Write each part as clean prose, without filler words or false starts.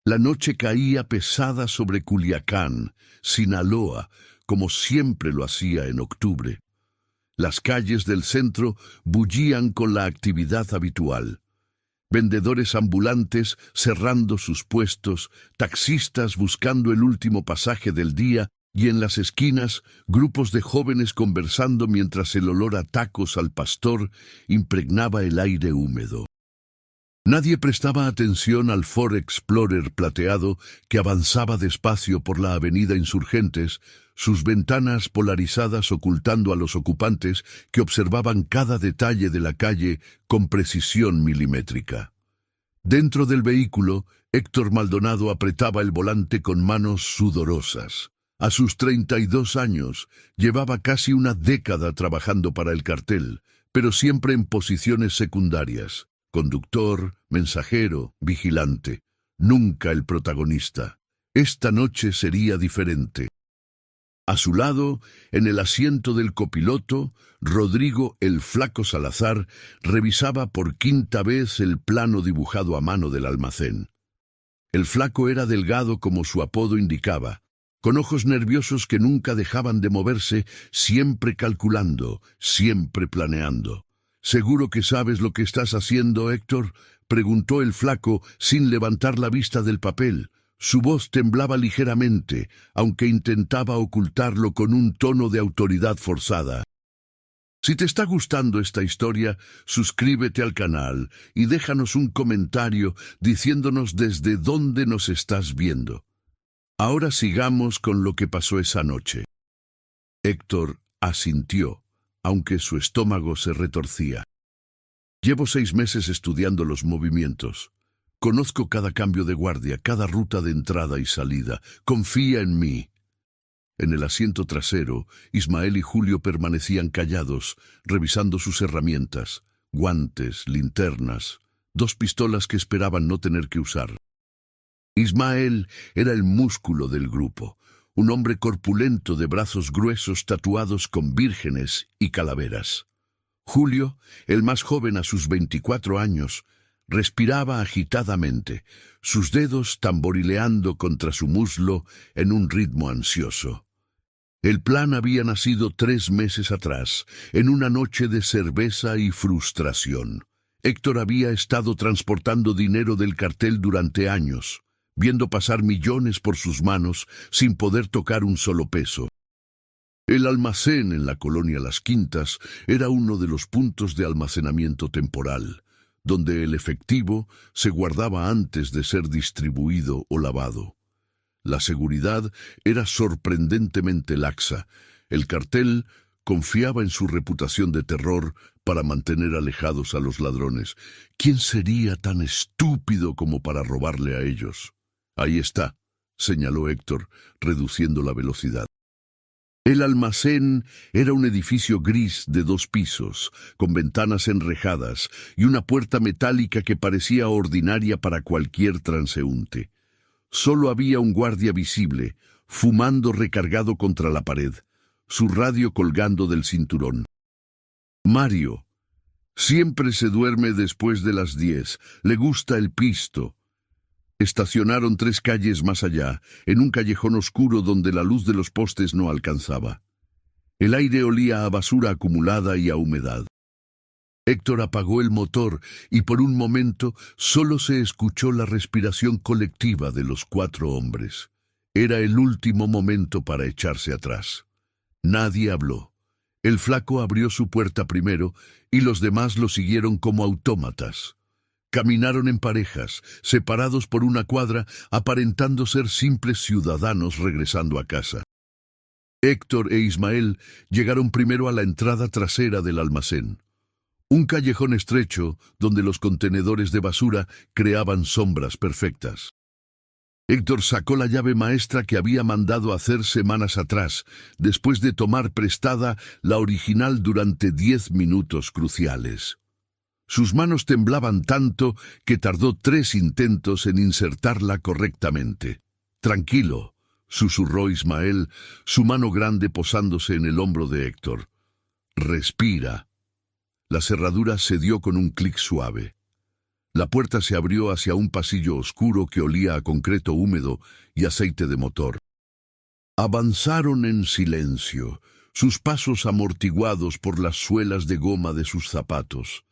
La noche caía pesada sobre Culiacán, Sinaloa, como siempre lo hacía en octubre. Las calles del centro bullían con la actividad habitual. Vendedores ambulantes cerrando sus puestos, taxistas buscando el último pasaje del día y en las esquinas grupos de jóvenes conversando mientras el olor a tacos al pastor impregnaba el aire húmedo. Nadie prestaba atención al Ford Explorer plateado que avanzaba despacio por la avenida Insurgentes, sus ventanas polarizadas ocultando a los ocupantes que observaban cada detalle de la calle con precisión milimétrica. Dentro del vehículo, Héctor Maldonado apretaba el volante con manos sudorosas. A sus 32 años, llevaba casi una década trabajando para el cartel, pero siempre en posiciones secundarias. Conductor, mensajero, vigilante. Nunca el protagonista. Esta noche sería diferente. A su lado, en el asiento del copiloto, Rodrigo el Flaco Salazar revisaba por quinta vez el plano dibujado a mano del almacén. El Flaco era delgado como su apodo indicaba, con ojos nerviosos que nunca dejaban de moverse, siempre calculando, siempre planeando. «¿Seguro que sabes lo que estás haciendo, Héctor?», preguntó el Flaco sin levantar la vista del papel. Su voz temblaba ligeramente, aunque intentaba ocultarlo con un tono de autoridad forzada. Si te está gustando esta historia, suscríbete al canal y déjanos un comentario diciéndonos desde dónde nos estás viendo. Ahora sigamos con lo que pasó esa noche. Héctor asintió, aunque su estómago se retorcía. Llevo 6 meses estudiando los movimientos. Conozco cada cambio de guardia, cada ruta de entrada y salida. Confía en mí. En el asiento trasero, Ismael y Julio permanecían callados, revisando sus herramientas, guantes, linternas, 2 pistolas que esperaban no tener que usar. Ismael era el músculo del grupo, un hombre corpulento de brazos gruesos tatuados con vírgenes y calaveras. Julio, el más joven a sus 24 años, respiraba agitadamente, sus dedos tamborileando contra su muslo en un ritmo ansioso. El plan había nacido 3 meses atrás, en una noche de cerveza y frustración. Héctor había estado transportando dinero del cartel durante años, viendo pasar millones por sus manos sin poder tocar un solo peso. El almacén en la colonia Las Quintas era uno de los puntos de almacenamiento temporal, donde el efectivo se guardaba antes de ser distribuido o lavado. La seguridad era sorprendentemente laxa. El cartel confiaba en su reputación de terror para mantener alejados a los ladrones. ¿Quién sería tan estúpido como para robarle a ellos? «Ahí está», señaló Héctor, reduciendo la velocidad. El almacén era un edificio gris de 2 pisos, con ventanas enrejadas y una puerta metálica que parecía ordinaria para cualquier transeúnte. Solo había un guardia visible, fumando recargado contra la pared, su radio colgando del cinturón. «Mario. Siempre se duerme después de las 10. Le gusta el pisto». Estacionaron 3 calles más allá, en un callejón oscuro donde la luz de los postes no alcanzaba. El aire olía a basura acumulada y a humedad. Héctor apagó el motor y por un momento solo se escuchó la respiración colectiva de los 4 hombres. Era el último momento para echarse atrás. Nadie habló. El Flaco abrió su puerta primero y los demás lo siguieron como autómatas. Caminaron en parejas, separados por una cuadra, aparentando ser simples ciudadanos regresando a casa. Héctor e Ismael llegaron primero a la entrada trasera del almacén. Un callejón estrecho donde los contenedores de basura creaban sombras perfectas. Héctor sacó la llave maestra que había mandado hacer semanas atrás, después de tomar prestada la original durante 10 minutos cruciales. Sus manos temblaban tanto que tardó 3 intentos en insertarla correctamente. «Tranquilo», susurró Ismael, su mano grande posándose en el hombro de Héctor. «Respira». La cerradura cedió con un clic suave. La puerta se abrió hacia un pasillo oscuro que olía a concreto húmedo y aceite de motor. Avanzaron en silencio, sus pasos amortiguados por las suelas de goma de sus zapatos.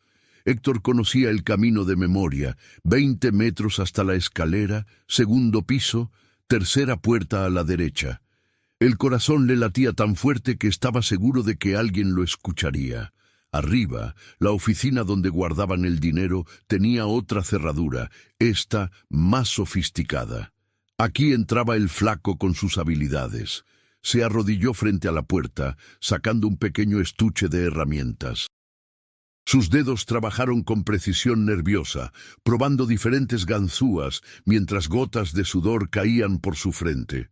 Héctor conocía el camino de memoria, 20 metros hasta la escalera, segundo piso, tercera puerta a la derecha. El corazón le latía tan fuerte que estaba seguro de que alguien lo escucharía. Arriba, la oficina donde guardaban el dinero tenía otra cerradura, esta más sofisticada. Aquí entraba el flaco con sus habilidades. Se arrodilló frente a la puerta, sacando un pequeño estuche de herramientas. Sus dedos trabajaron con precisión nerviosa, probando diferentes ganzúas, mientras gotas de sudor caían por su frente.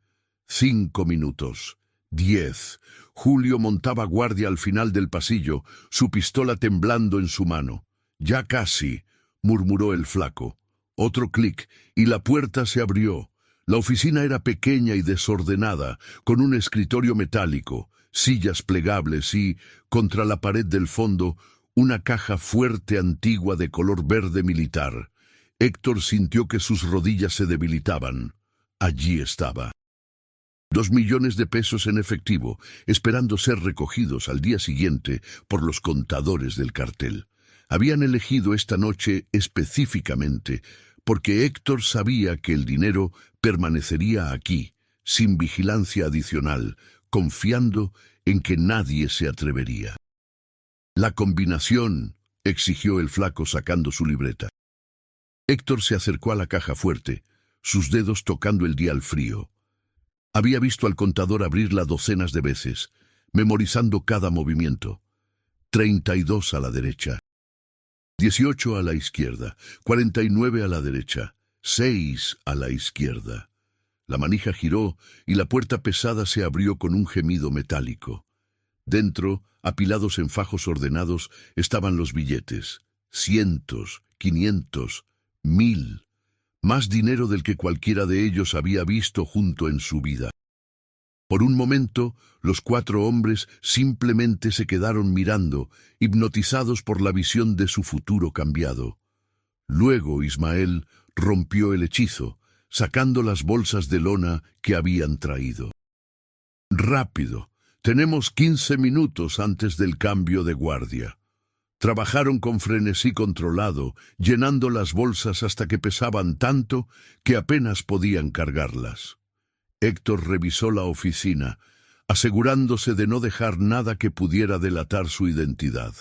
5 minutos. 10. Julio montaba guardia al final del pasillo, su pistola temblando en su mano. «Ya casi», murmuró el flaco. Otro clic, y la puerta se abrió. La oficina era pequeña y desordenada, con un escritorio metálico, sillas plegables y, contra la pared del fondo, una caja fuerte antigua de color verde militar. Héctor sintió que sus rodillas se debilitaban. Allí estaba. 2 millones de pesos en efectivo, esperando ser recogidos al día siguiente por los contadores del cartel. Habían elegido esta noche específicamente porque Héctor sabía que el dinero permanecería aquí, sin vigilancia adicional, confiando en que nadie se atrevería. «La combinación», exigió el flaco sacando su libreta. Héctor se acercó a la caja fuerte, sus dedos tocando el dial frío. Había visto al contador abrirla docenas de veces, memorizando cada movimiento. 32 a la derecha, 18 a la izquierda, 49 a la derecha, 6 a la izquierda. La manija giró y la puerta pesada se abrió con un gemido metálico. Dentro, apilados en fajos ordenados, estaban los billetes. Cientos, 500, 1000. Más dinero del que cualquiera de ellos había visto junto en su vida. Por un momento, los 4 hombres simplemente se quedaron mirando, hipnotizados por la visión de su futuro cambiado. Luego Ismael rompió el hechizo, sacando las bolsas de lona que habían traído. «Rápido, tenemos 15 minutos antes del cambio de guardia». Trabajaron con frenesí controlado, llenando las bolsas hasta que pesaban tanto que apenas podían cargarlas. Héctor revisó la oficina, asegurándose de no dejar nada que pudiera delatar su identidad.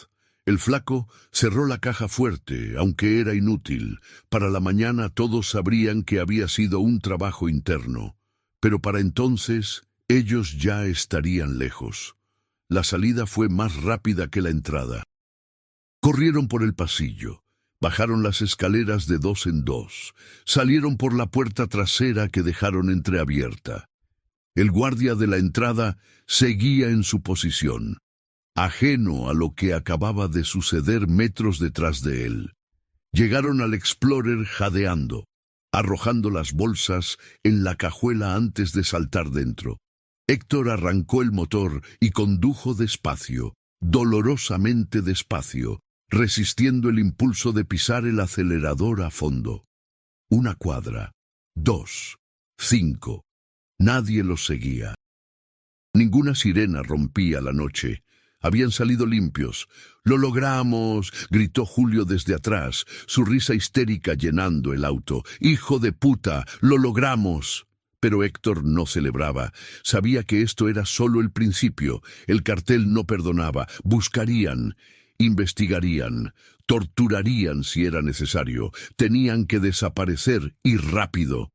El flaco cerró la caja fuerte, aunque era inútil. Para la mañana todos sabrían que había sido un trabajo interno, pero para entonces ellos ya estarían lejos. La salida fue más rápida que la entrada. Corrieron por el pasillo, bajaron las escaleras de 2 en 2, salieron por la puerta trasera que dejaron entreabierta. El guardia de la entrada seguía en su posición, ajeno a lo que acababa de suceder metros detrás de él. Llegaron al Explorer jadeando, arrojando las bolsas en la cajuela antes de saltar dentro. Héctor arrancó el motor y condujo despacio, dolorosamente despacio, resistiendo el impulso de pisar el acelerador a fondo. 1 cuadra, 2, 5. Nadie los seguía. Ninguna sirena rompía la noche. Habían salido limpios. «¡Lo logramos!», gritó Julio desde atrás, su risa histérica llenando el auto. «¡Hijo de puta! ¡Lo logramos!». Pero Héctor no celebraba. Sabía que esto era solo el principio. El cartel no perdonaba. Buscarían, investigarían, torturarían si era necesario. Tenían que desaparecer y rápido.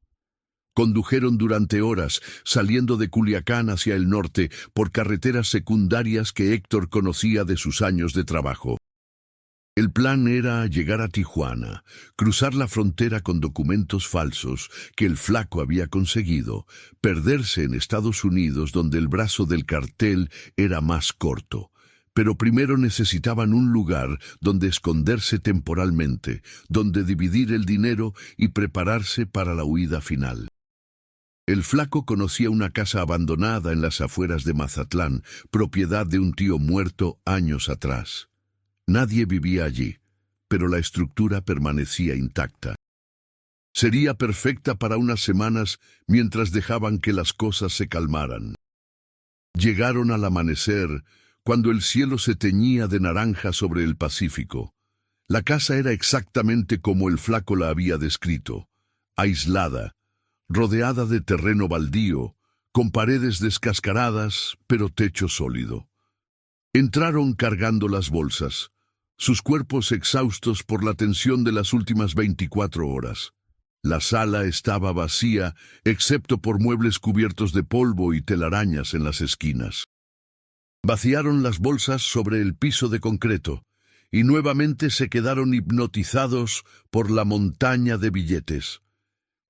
Condujeron durante horas, saliendo de Culiacán hacia el norte, por carreteras secundarias que Héctor conocía de sus años de trabajo. El plan era llegar a Tijuana, cruzar la frontera con documentos falsos que el flaco había conseguido, perderse en Estados Unidos donde el brazo del cartel era más corto. Pero primero necesitaban un lugar donde esconderse temporalmente, donde dividir el dinero y prepararse para la huida final. El flaco conocía una casa abandonada en las afueras de Mazatlán, propiedad de un tío muerto años atrás. Nadie vivía allí. pero la estructura permanecía intacta. Sería perfecta para unas semanas mientras dejaban que las cosas se calmaran. Llegaron al amanecer, cuando el cielo se teñía de naranja sobre el Pacífico. La casa era exactamente como el flaco la había descrito, aislada, rodeada de terreno baldío, con paredes descascaradas, pero techo sólido. Entraron cargando las bolsas, sus cuerpos exhaustos por la tensión de las últimas 24 horas. La sala estaba vacía, excepto por muebles cubiertos de polvo y telarañas en las esquinas. Vaciaron las bolsas sobre el piso de concreto, y nuevamente se quedaron hipnotizados por la montaña de billetes.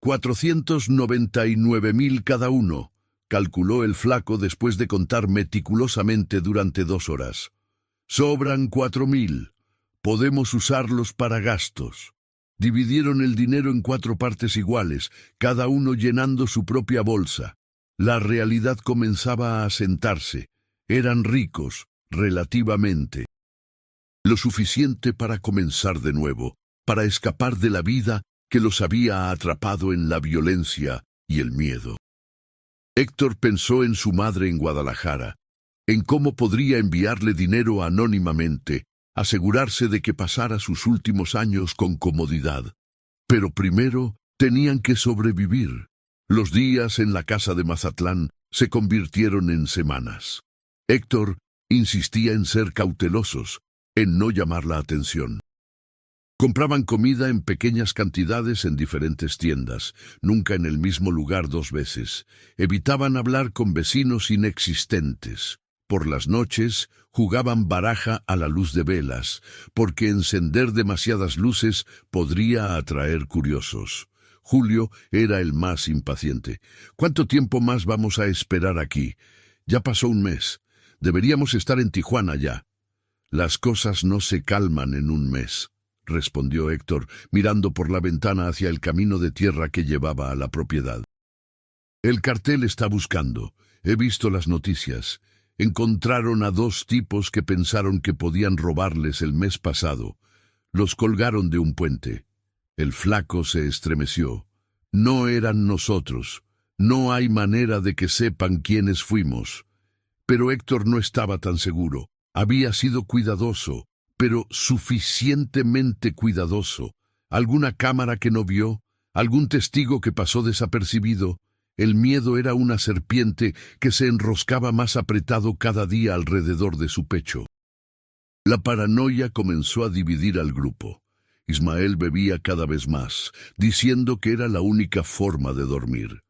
499.000 cada uno, calculó el flaco después de contar meticulosamente durante 2 horas. Sobran 4.000. Podemos usarlos para gastos. Dividieron el dinero en 4 partes iguales, cada uno llenando su propia bolsa. La realidad comenzaba a asentarse. Eran ricos, relativamente. Lo suficiente para comenzar de nuevo, para escapar de la vida que los había atrapado en la violencia y el miedo. Héctor pensó en su madre en Guadalajara, en cómo podría enviarle dinero anónimamente, asegurarse de que pasara sus últimos años con comodidad. Pero primero tenían que sobrevivir. Los días en la casa de Mazatlán se convirtieron en semanas. Héctor insistía en ser cautelosos, en no llamar la atención. Compraban comida en pequeñas cantidades en diferentes tiendas, nunca en el mismo lugar 2 veces. Evitaban hablar con vecinos inexistentes. Por las noches jugaban baraja a la luz de velas, porque encender demasiadas luces podría atraer curiosos. Julio era el más impaciente. ¿Cuánto tiempo más vamos a esperar aquí? Ya pasó 1 mes. Deberíamos estar en Tijuana ya. Las cosas no se calman en 1 mes, respondió Héctor, mirando por la ventana hacia el camino de tierra que llevaba a la propiedad. El cartel está buscando. He visto las noticias. Encontraron a 2 tipos que pensaron que podían robarles el mes pasado. Los colgaron de un puente. El flaco se estremeció. No eran nosotros. No hay manera de que sepan quiénes fuimos. Pero Héctor no estaba tan seguro. Había sido cuidadoso, pero suficientemente cuidadoso. ¿Alguna cámara que no vio? ¿Algún testigo que pasó desapercibido? El miedo era una serpiente que se enroscaba más apretado cada día alrededor de su pecho. La paranoia comenzó a dividir al grupo. Ismael bebía cada vez más, diciendo que era la única forma de dormir.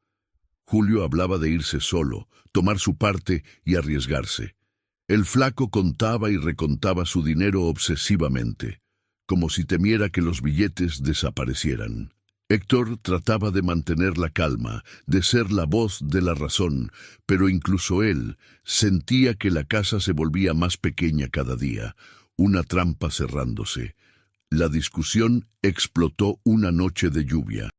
Julio hablaba de irse solo, tomar su parte y arriesgarse. El flaco contaba y recontaba su dinero obsesivamente, como si temiera que los billetes desaparecieran. Héctor trataba de mantener la calma, de ser la voz de la razón, pero incluso él sentía que la casa se volvía más pequeña cada día, una trampa cerrándose. La discusión explotó una noche de lluvia.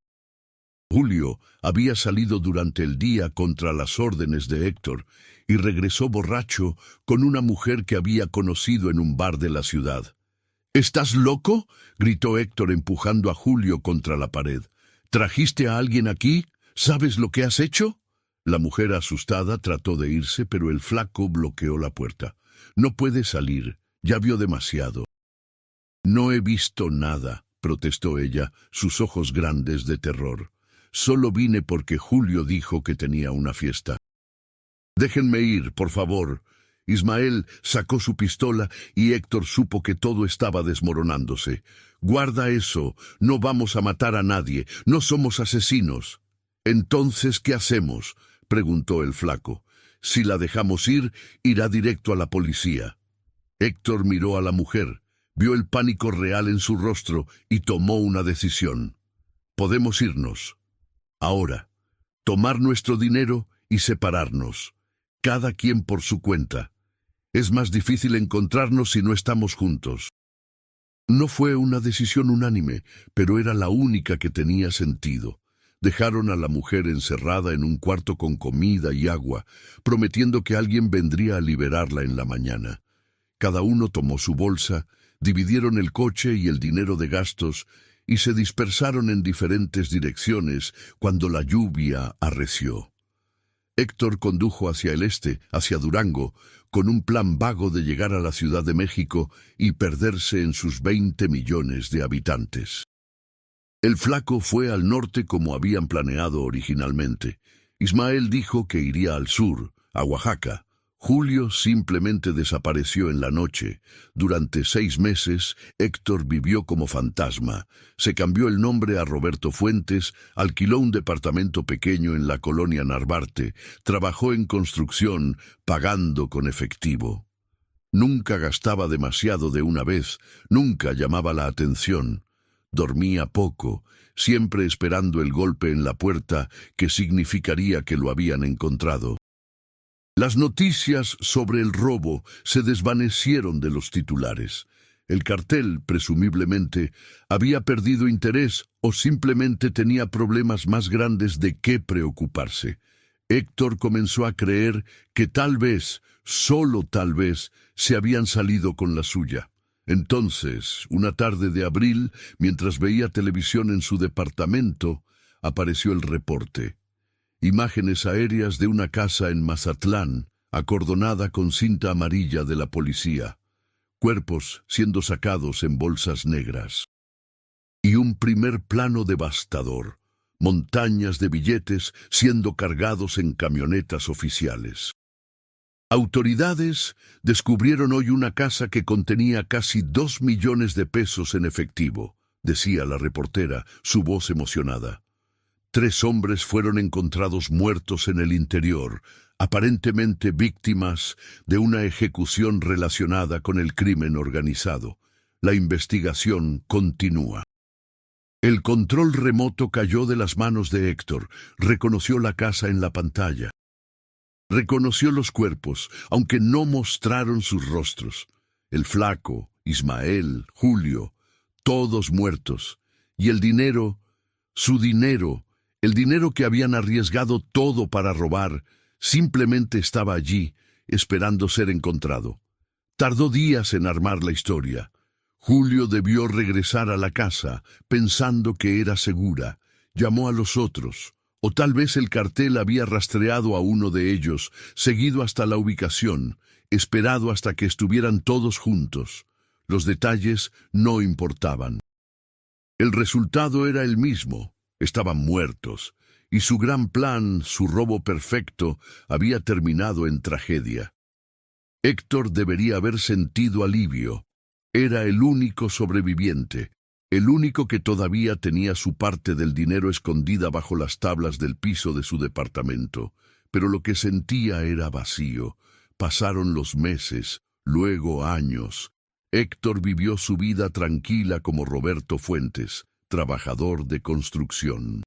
Julio había salido durante el día contra las órdenes de Héctor y regresó borracho con una mujer que había conocido en un bar de la ciudad. —¿Estás loco? —gritó Héctor empujando a Julio contra la pared. —¿Trajiste a alguien aquí? ¿Sabes lo que has hecho? La mujer asustada trató de irse, pero el flaco bloqueó la puerta. —No puede salir, ya vio demasiado. —No he visto nada —protestó ella, sus ojos grandes de terror. —Solo vine porque Julio dijo que tenía una fiesta. —Déjenme ir, por favor. Ismael sacó su pistola y Héctor supo que todo estaba desmoronándose. —Guarda eso, no vamos a matar a nadie, no somos asesinos. —¿Entonces qué hacemos? —preguntó el flaco. —Si la dejamos ir, irá directo a la policía. Héctor miró a la mujer, vio el pánico real en su rostro y tomó una decisión. —Podemos irnos. Ahora, tomar nuestro dinero y separarnos, cada quien por su cuenta. Es más difícil encontrarnos si no estamos juntos. No fue una decisión unánime, pero era la única que tenía sentido. Dejaron a la mujer encerrada en un cuarto con comida y agua, prometiendo que alguien vendría a liberarla en la mañana. Cada uno tomó su bolsa, Dividieron el coche y el dinero de gastos y se dispersaron en diferentes direcciones cuando la lluvia arreció. Héctor condujo hacia el este, hacia Durango, con un plan vago de llegar a la Ciudad de México y perderse en sus 20 millones de habitantes. El flaco fue al norte como habían planeado originalmente. Ismael dijo que iría al sur, a Oaxaca. Julio simplemente desapareció en la noche. Durante 6 meses, Héctor vivió como fantasma. Se cambió el nombre a Roberto Fuentes, alquiló un departamento pequeño en la colonia Narvarte, trabajó en construcción, pagando con efectivo. Nunca gastaba demasiado de una vez, nunca llamaba la atención. Dormía poco, siempre esperando el golpe en la puerta que significaría que lo habían encontrado. Las noticias sobre el robo se desvanecieron de los titulares. El cartel, presumiblemente, había perdido interés o simplemente tenía problemas más grandes de qué preocuparse. Héctor comenzó a creer que tal vez, solo tal vez, se habían salido con la suya. Entonces, una tarde de abril, mientras veía televisión en su departamento, apareció el reporte. Imágenes aéreas de una casa en Mazatlán, acordonada con cinta amarilla de la policía. Cuerpos siendo sacados en bolsas negras. Y un primer plano devastador. Montañas de billetes siendo cargados en camionetas oficiales. Autoridades descubrieron hoy una casa que contenía casi 2 millones de pesos en efectivo, decía la reportera, su voz emocionada. 3 hombres fueron encontrados muertos en el interior, aparentemente víctimas de una ejecución relacionada con el crimen organizado. La investigación continúa. El control remoto cayó de las manos de Héctor. Reconoció la casa en la pantalla. Reconoció los cuerpos, aunque no mostraron sus rostros. El flaco, Ismael, Julio, todos muertos. Y el dinero, su dinero, el dinero que habían arriesgado todo para robar, simplemente estaba allí, esperando ser encontrado. Tardó días en armar la historia. Julio debió regresar a la casa, pensando que era segura. Llamó a los otros, o tal vez el cartel había rastreado a uno de ellos, seguido hasta la ubicación, esperado hasta que estuvieran todos juntos. Los detalles no importaban. El resultado era el mismo. Estaban muertos, y su gran plan, su robo perfecto, había terminado en tragedia. Héctor debería haber sentido alivio. Era el único sobreviviente, el único que todavía tenía su parte del dinero escondida bajo las tablas del piso de su departamento, pero lo que sentía era vacío. Pasaron los meses, luego años. Héctor vivió su vida tranquila como Roberto Fuentes, trabajador de construcción.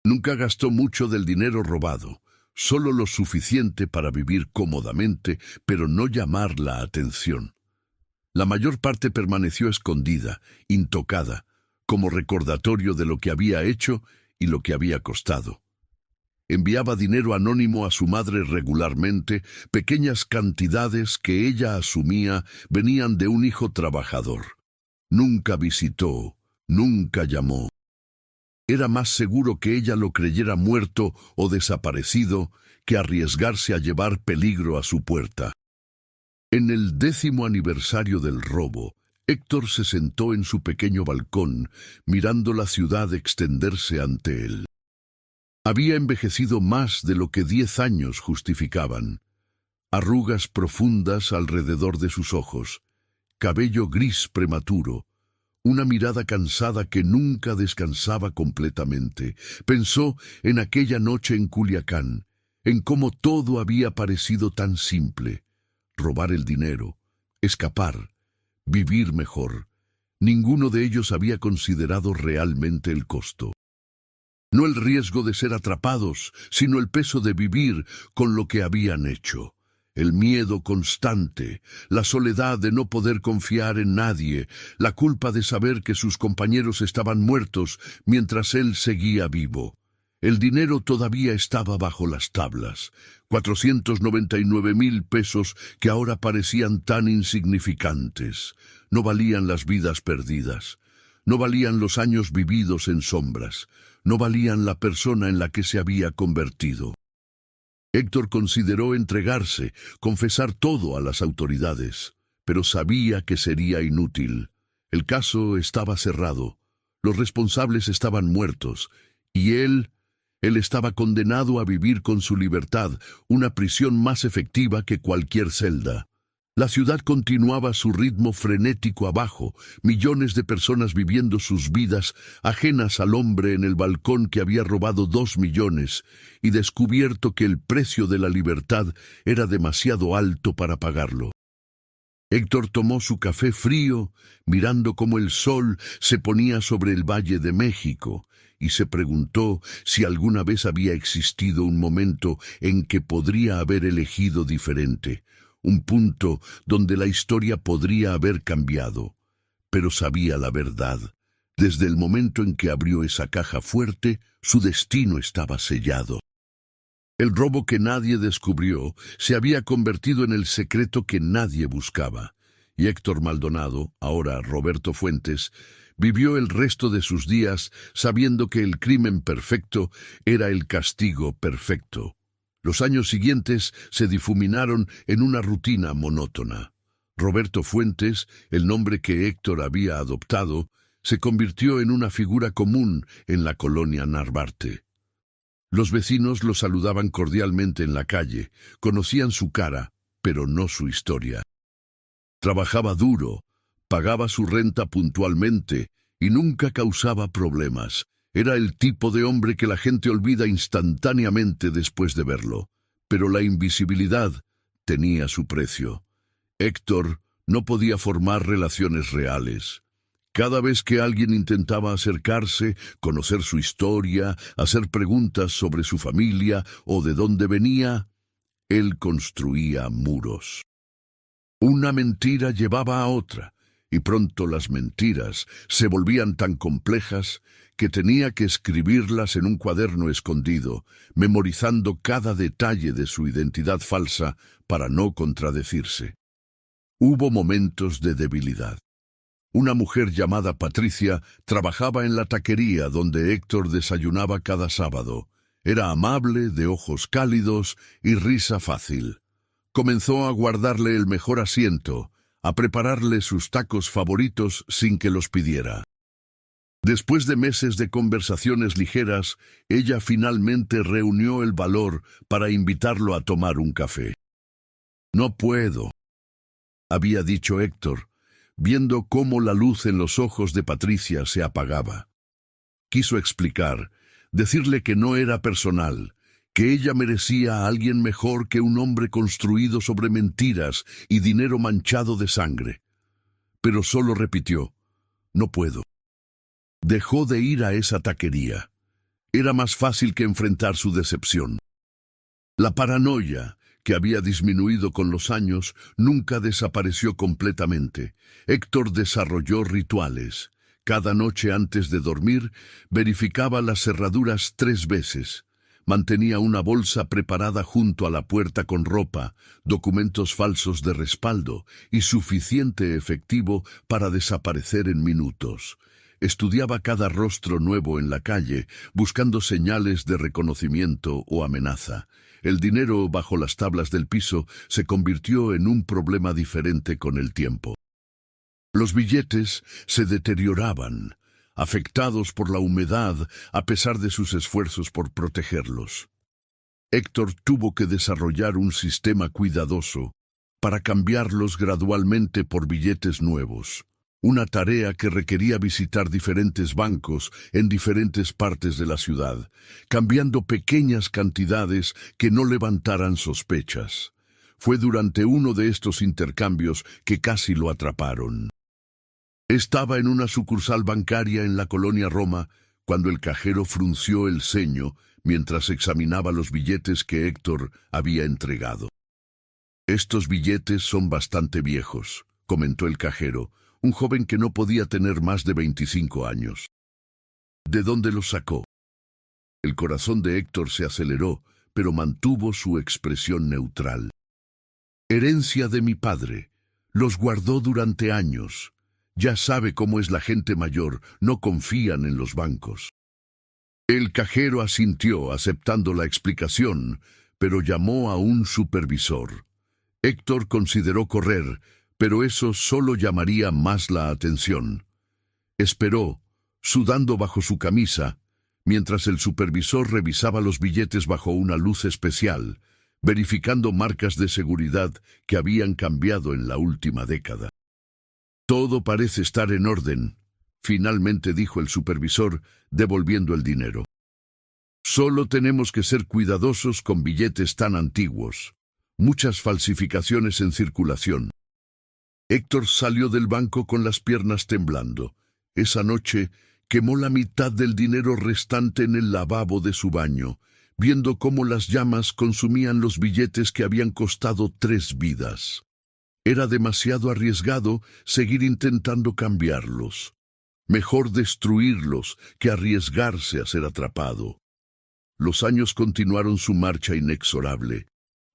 Nunca gastó mucho del dinero robado, solo lo suficiente para vivir cómodamente, pero no llamar la atención. La mayor parte permaneció escondida, intocada, como recordatorio de lo que había hecho y lo que había costado. Enviaba dinero anónimo a su madre regularmente, pequeñas cantidades que ella asumía venían de un hijo trabajador. Nunca visitó, nunca llamó. Era más seguro que ella lo creyera muerto o desaparecido que arriesgarse a llevar peligro a su puerta. En el 10º aniversario del robo, Héctor se sentó en su pequeño balcón, mirando la ciudad extenderse ante él. Había envejecido más de lo que 10 años justificaban. Arrugas profundas alrededor de sus ojos, cabello gris prematuro, una mirada cansada que nunca descansaba completamente. Pensó en aquella noche en Culiacán, en cómo todo había parecido tan simple. Robar el dinero, escapar, vivir mejor. Ninguno de ellos había considerado realmente el costo. No el riesgo de ser atrapados, sino el peso de vivir con lo que habían hecho. El miedo constante, la soledad de no poder confiar en nadie, la culpa de saber que sus compañeros estaban muertos mientras él seguía vivo. El dinero todavía estaba bajo las tablas, 499,000 pesos que ahora parecían tan insignificantes. No valían las vidas perdidas, no valían los años vividos en sombras, no valían la persona en la que se había convertido. Héctor consideró entregarse, confesar todo a las autoridades, pero sabía que sería inútil. El caso estaba cerrado, los responsables estaban muertos, y él estaba condenado a vivir con su libertad, una prisión más efectiva que cualquier celda. La ciudad continuaba su ritmo frenético abajo, millones de personas viviendo sus vidas ajenas al hombre en el balcón que había robado 2 millones y descubierto que el precio de la libertad era demasiado alto para pagarlo. Héctor tomó su café frío, mirando cómo el sol se ponía sobre el Valle de México, y se preguntó si alguna vez había existido un momento en que podría haber elegido diferente, un punto donde la historia podría haber cambiado. Pero sabía la verdad. Desde el momento en que abrió esa caja fuerte, su destino estaba sellado. El robo que nadie descubrió se había convertido en el secreto que nadie buscaba, y Héctor Maldonado, ahora Roberto Fuentes, vivió el resto de sus días sabiendo que el crimen perfecto era el castigo perfecto. Los años siguientes se difuminaron en una rutina monótona. Roberto Fuentes, el nombre que Héctor había adoptado, se convirtió en una figura común en la colonia Narvarte. Los vecinos lo saludaban cordialmente en la calle, conocían su cara, pero no su historia. Trabajaba duro, pagaba su renta puntualmente y nunca causaba problemas. Era el tipo de hombre que la gente olvida instantáneamente después de verlo. Pero la invisibilidad tenía su precio. Héctor no podía formar relaciones reales. Cada vez que alguien intentaba acercarse, conocer su historia, hacer preguntas sobre su familia o de dónde venía, él construía muros. Una mentira llevaba a otra, y pronto las mentiras se volvían tan complejas que tenía que escribirlas en un cuaderno escondido, memorizando cada detalle de su identidad falsa para no contradecirse. Hubo momentos de debilidad. Una mujer llamada Patricia trabajaba en la taquería donde Héctor desayunaba cada sábado. Era amable, de ojos cálidos y risa fácil. Comenzó a guardarle el mejor asiento, a prepararle sus tacos favoritos sin que los pidiera. Después de meses de conversaciones ligeras, ella finalmente reunió el valor para invitarlo a tomar un café. «No puedo», había dicho Héctor, viendo cómo la luz en los ojos de Patricia se apagaba. Quiso explicar, decirle que no era personal, que ella merecía a alguien mejor que un hombre construido sobre mentiras y dinero manchado de sangre. Pero solo repitió, «No puedo». Dejó de ir a esa taquería. Era más fácil que enfrentar su decepción. La paranoia, que había disminuido con los años, nunca desapareció completamente. Héctor desarrolló rituales. Cada noche antes de dormir, verificaba las cerraduras 3 veces. Mantenía una bolsa preparada junto a la puerta con ropa, documentos falsos de respaldo y suficiente efectivo para desaparecer en minutos. Estudiaba cada rostro nuevo en la calle, buscando señales de reconocimiento o amenaza. El dinero bajo las tablas del piso se convirtió en un problema diferente con el tiempo. Los billetes se deterioraban, afectados por la humedad a pesar de sus esfuerzos por protegerlos. Héctor tuvo que desarrollar un sistema cuidadoso para cambiarlos gradualmente por billetes nuevos. Una tarea que requería visitar diferentes bancos en diferentes partes de la ciudad, cambiando pequeñas cantidades que no levantaran sospechas. Fue durante uno de estos intercambios que casi lo atraparon. Estaba en una sucursal bancaria en la colonia Roma cuando el cajero frunció el ceño mientras examinaba los billetes que Héctor había entregado. «Estos billetes son bastante viejos», comentó el cajero, un joven que no podía tener más de 25 años. «¿De dónde los sacó?». El corazón de Héctor se aceleró, pero mantuvo su expresión neutral. Herencia de mi padre. Los guardó durante años. Ya sabe cómo es la gente mayor, no confían en los bancos. El cajero asintió, aceptando la explicación, pero llamó a un supervisor. Héctor consideró correr, pero eso solo llamaría más la atención. Esperó, sudando bajo su camisa, mientras el supervisor revisaba los billetes bajo una luz especial, verificando marcas de seguridad que habían cambiado en la última década. Todo parece estar en orden, finalmente dijo el supervisor, devolviendo el dinero. Solo tenemos que ser cuidadosos con billetes tan antiguos. Muchas falsificaciones en circulación. Héctor salió del banco con las piernas temblando. Esa noche quemó la mitad del dinero restante en el lavabo de su baño, viendo cómo las llamas consumían los billetes que habían costado 3 vidas. Era demasiado arriesgado seguir intentando cambiarlos. Mejor destruirlos que arriesgarse a ser atrapado. Los años continuaron su marcha inexorable.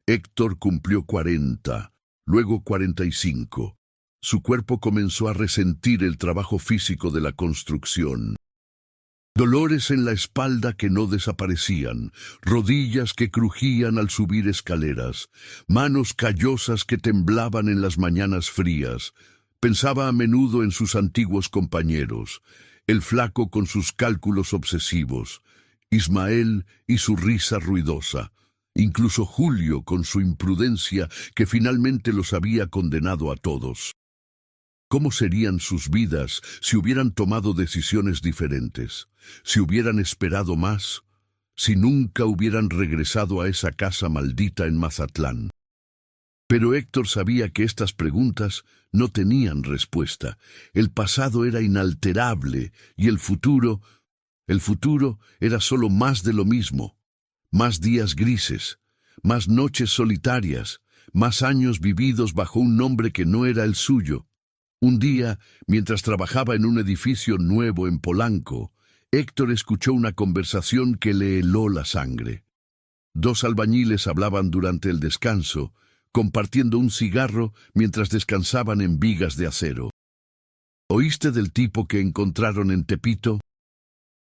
Héctor cumplió 40, luego 45. Su cuerpo comenzó a resentir el trabajo físico de la construcción. Dolores en la espalda que no desaparecían, rodillas que crujían al subir escaleras, manos callosas que temblaban en las mañanas frías. Pensaba a menudo en sus antiguos compañeros, el flaco con sus cálculos obsesivos, Ismael y su risa ruidosa, incluso Julio con su imprudencia que finalmente los había condenado a todos. ¿Cómo serían sus vidas si hubieran tomado decisiones diferentes? Si hubieran esperado más, si nunca hubieran regresado a esa casa maldita en Mazatlán. Pero Héctor sabía que estas preguntas no tenían respuesta. El pasado era inalterable y el futuro era solo más de lo mismo. Más días grises, más noches solitarias, más años vividos bajo un nombre que no era el suyo. Un día, mientras trabajaba en un edificio nuevo en Polanco, Héctor escuchó una conversación que le heló la sangre. 2 albañiles hablaban durante el descanso, compartiendo un cigarro mientras descansaban en vigas de acero. ¿Oíste del tipo que encontraron en Tepito?,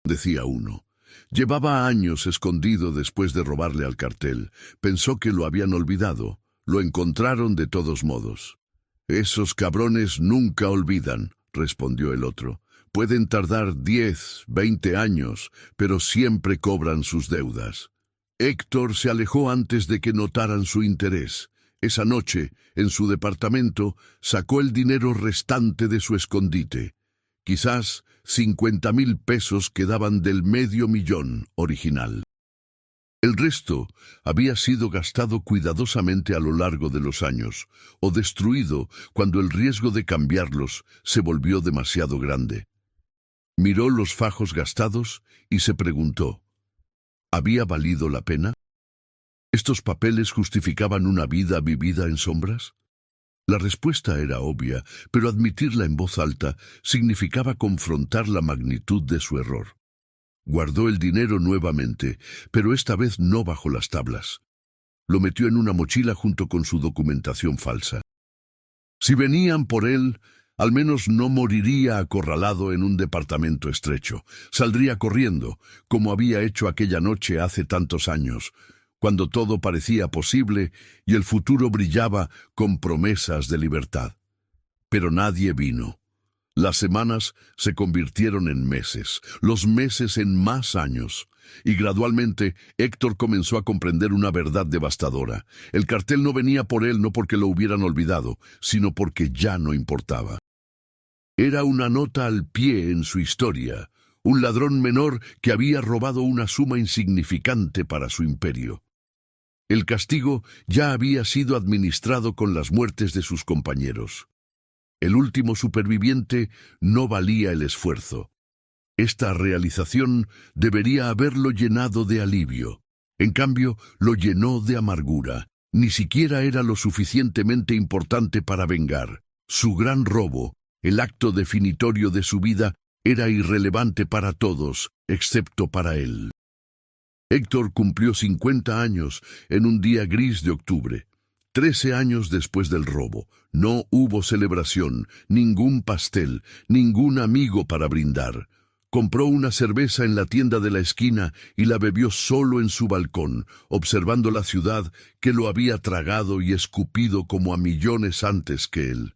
decía uno. Llevaba años escondido después de robarle al cartel. Pensó que lo habían olvidado. Lo encontraron de todos modos. Esos cabrones nunca olvidan, respondió el otro. Pueden tardar 10, 20 años, pero siempre cobran sus deudas. Héctor se alejó antes de que notaran su interés. Esa noche, en su departamento, sacó el dinero restante de su escondite. Quizás 50,000 pesos quedaban del $500,000 original. El resto había sido gastado cuidadosamente a lo largo de los años, o destruido cuando el riesgo de cambiarlos se volvió demasiado grande. Miró los fajos gastados y se preguntó, ¿había valido la pena? ¿Estos papeles justificaban una vida vivida en sombras? La respuesta era obvia, pero admitirla en voz alta significaba confrontar la magnitud de su error. Guardó el dinero nuevamente, pero esta vez no bajo las tablas. Lo metió en una mochila junto con su documentación falsa. Si venían por él, al menos no moriría acorralado en un departamento estrecho. Saldría corriendo, como había hecho aquella noche hace tantos años, cuando todo parecía posible y el futuro brillaba con promesas de libertad. Pero nadie vino. Las semanas se convirtieron en meses, los meses en más años, y gradualmente Héctor comenzó a comprender una verdad devastadora. El cartel no venía por él no porque lo hubieran olvidado, sino porque ya no importaba. Era una nota al pie en su historia, un ladrón menor que había robado una suma insignificante para su imperio. El castigo ya había sido administrado con las muertes de sus compañeros. El último superviviente no valía el esfuerzo. Esta realización debería haberlo llenado de alivio. En cambio, lo llenó de amargura. Ni siquiera era lo suficientemente importante para vengar. Su gran robo, el acto definitorio de su vida, era irrelevante para todos, excepto para él. Héctor cumplió 50 años en un día gris de octubre. 13 años después del robo. No hubo celebración, ningún pastel, ningún amigo para brindar. Compró una cerveza en la tienda de la esquina y la bebió solo en su balcón, observando la ciudad que lo había tragado y escupido como a millones antes que él.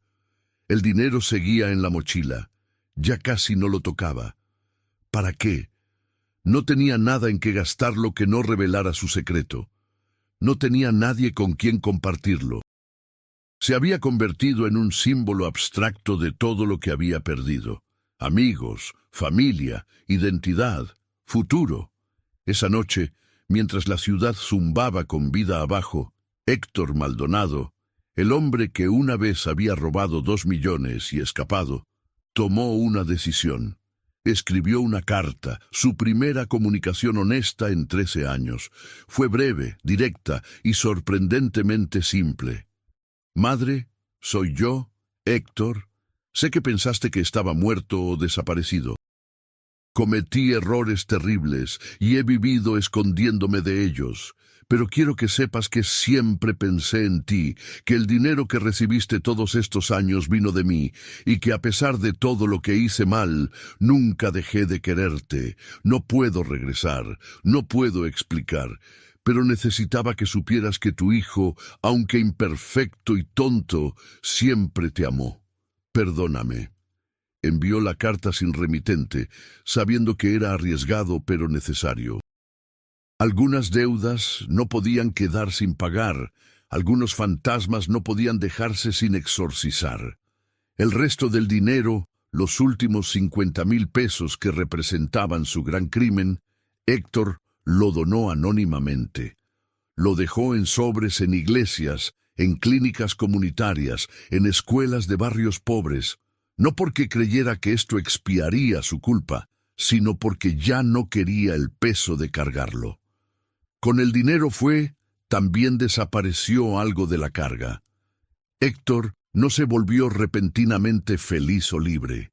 El dinero seguía en la mochila. Ya casi no lo tocaba. ¿Para qué? No tenía nada en que gastarlo que no revelara su secreto. No tenía nadie con quien compartirlo. Se había convertido en un símbolo abstracto de todo lo que había perdido. Amigos, familia, identidad, futuro. Esa noche, mientras la ciudad zumbaba con vida abajo, Héctor Maldonado, el hombre que una vez había robado 2 millones y escapado, tomó una decisión. Escribió una carta, su primera comunicación honesta en 13 años. Fue breve, directa y sorprendentemente simple. Madre, soy yo, Héctor. Sé que pensaste que estaba muerto o desaparecido. Cometí errores terribles y he vivido escondiéndome de ellos. Pero quiero que sepas que siempre pensé en ti, que el dinero que recibiste todos estos años vino de mí, y que a pesar de todo lo que hice mal, nunca dejé de quererte. No puedo regresar, no puedo explicar, pero necesitaba que supieras que tu hijo, aunque imperfecto y tonto, siempre te amó. Perdóname. Envió la carta sin remitente, sabiendo que era arriesgado pero necesario. Algunas deudas no podían quedar sin pagar, algunos fantasmas no podían dejarse sin exorcizar. El resto del dinero, los últimos 50,000 pesos que representaban su gran crimen, Héctor lo donó anónimamente. Lo dejó en sobres en iglesias, en clínicas comunitarias, en escuelas de barrios pobres, no porque creyera que esto expiaría su culpa, sino porque ya no quería el peso de cargarlo. Con el dinero también desapareció algo de la carga. Héctor no se volvió repentinamente feliz o libre.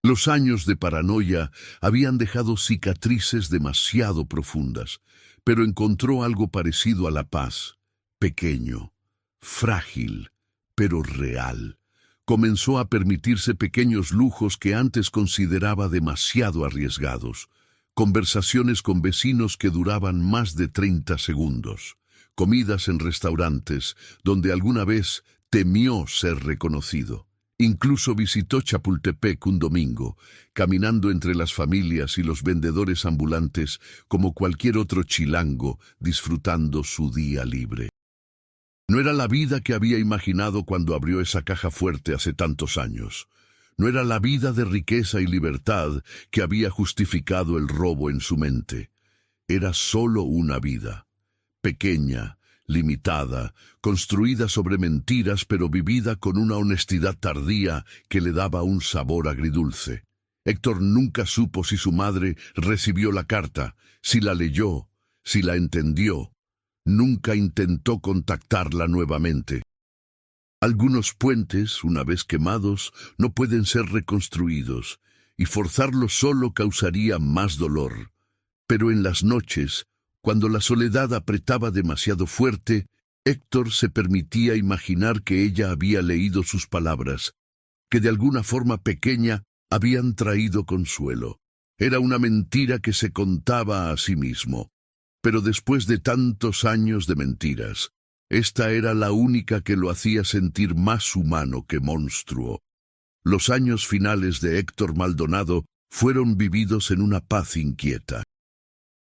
Los años de paranoia habían dejado cicatrices demasiado profundas, pero encontró algo parecido a la paz, pequeño, frágil, pero real. Comenzó a permitirse pequeños lujos que antes consideraba demasiado arriesgados. Conversaciones con vecinos que duraban más de 30 segundos. Comidas en restaurantes donde alguna vez temió ser reconocido. Incluso visitó Chapultepec un domingo, caminando entre las familias y los vendedores ambulantes como cualquier otro chilango, disfrutando su día libre. No era la vida que había imaginado cuando abrió esa caja fuerte hace tantos años. No era la vida de riqueza y libertad que había justificado el robo en su mente. Era solo una vida, pequeña, limitada, construida sobre mentiras pero vivida con una honestidad tardía que le daba un sabor agridulce. Héctor nunca supo si su madre recibió la carta, si la leyó, si la entendió. Nunca intentó contactarla nuevamente. Algunos puentes, una vez quemados, no pueden ser reconstruidos, y forzarlo solo causaría más dolor. Pero en las noches, cuando la soledad apretaba demasiado fuerte, Héctor se permitía imaginar que ella había leído sus palabras, que de alguna forma pequeña habían traído consuelo. Era una mentira que se contaba a sí mismo. Pero después de tantos años de mentiras, esta era la única que lo hacía sentir más humano que monstruo. Los años finales de Héctor Maldonado fueron vividos en una paz inquieta.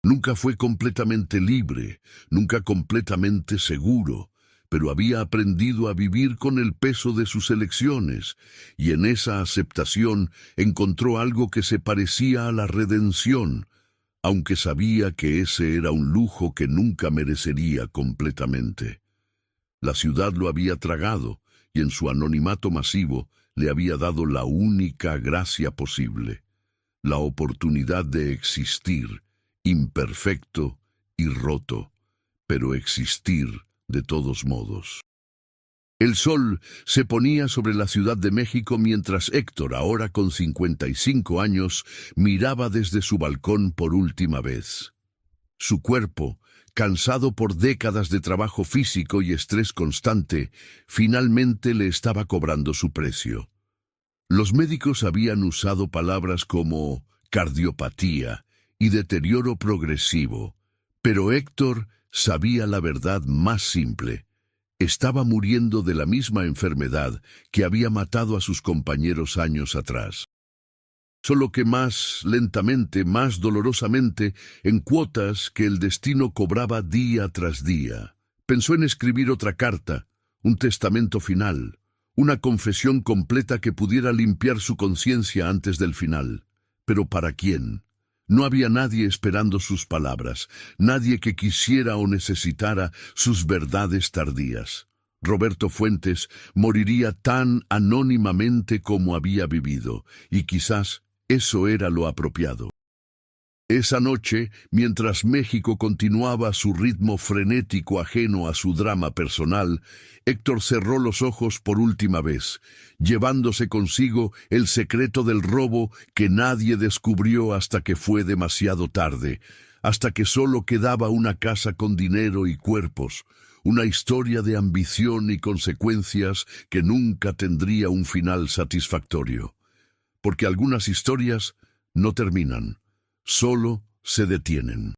Nunca fue completamente libre, nunca completamente seguro, pero había aprendido a vivir con el peso de sus elecciones, y en esa aceptación encontró algo que se parecía a la redención, aunque sabía que ese era un lujo que nunca merecería completamente. La ciudad lo había tragado, y en su anonimato masivo le había dado la única gracia posible, la oportunidad de existir, imperfecto y roto, pero existir de todos modos. El sol se ponía sobre la Ciudad de México mientras Héctor, ahora con 55 años, miraba desde su balcón por última vez. Su cuerpo, cansado por décadas de trabajo físico y estrés constante, finalmente le estaba cobrando su precio. Los médicos habían usado palabras como cardiopatía y deterioro progresivo, pero Héctor sabía la verdad más simple. Estaba muriendo de la misma enfermedad que había matado a sus compañeros años atrás. Solo que más lentamente, más dolorosamente, en cuotas que el destino cobraba día tras día. Pensó en escribir otra carta, un testamento final, una confesión completa que pudiera limpiar su conciencia antes del final. ¿Pero para quién? No había nadie esperando sus palabras, nadie que quisiera o necesitara sus verdades tardías. Roberto Fuentes moriría tan anónimamente como había vivido, y quizás eso era lo apropiado. Esa noche, mientras México continuaba su ritmo frenético ajeno a su drama personal, Héctor cerró los ojos por última vez, llevándose consigo el secreto del robo que nadie descubrió hasta que fue demasiado tarde, hasta que solo quedaba una casa con dinero y cuerpos, una historia de ambición y consecuencias que nunca tendría un final satisfactorio. Porque algunas historias no terminan, solo se detienen.